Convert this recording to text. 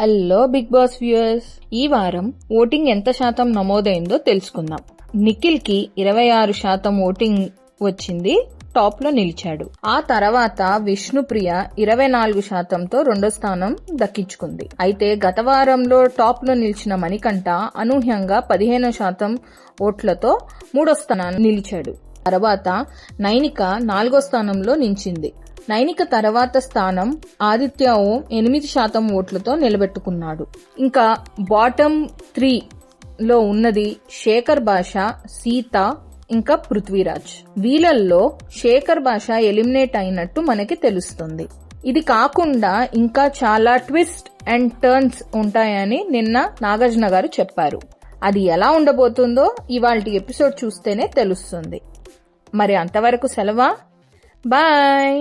Hello big boss viewers, ఈ వారం voting ఎంత శాతం నమోదైందో తెలుసుకుందాం. నిఖిల్ కి 26% ఓటింగ్ వచ్చింది, టాప్ లో నిలిచాడు. ఆ తర్వాత విష్ణుప్రియ 24%తో రెండో స్థానం దక్కించుకుంది. అయితే గత వారంలో టాప్ లో నిలిచిన మణికంఠ అనూహ్యంగా 15% ఓట్లతో మూడో స్థానాన్ని నిలిచాడు. తర్వాత నైనిక 4వ స్థానంలో నిలిచింది. నైనిక తర్వాత స్థానం ఆదిత్య ఓం 8% ఓట్లతో నిలబెట్టుకున్నాడు. ఇంకా బాటమ్ 3 లో ఉన్నది శేఖర్ భాష, సీత ఇంకా పృథ్వీరాజ్. వీళ్ళల్లో శేఖర్ భాష ఎలిమినేట్ అయినట్టు మనకి తెలుస్తుంది. ఇది కాకుండా ఇంకా చాలా ట్విస్ట్ అండ్ టర్న్స్ ఉంటాయని నిన్న నాగార్జున గారు చెప్పారు. అది ఎలా ఉండబోతుందో ఇవాల్టి ఎపిసోడ్ చూస్తేనే తెలుస్తుంది. మరి అంతవరకు సెలవా, బాయ్.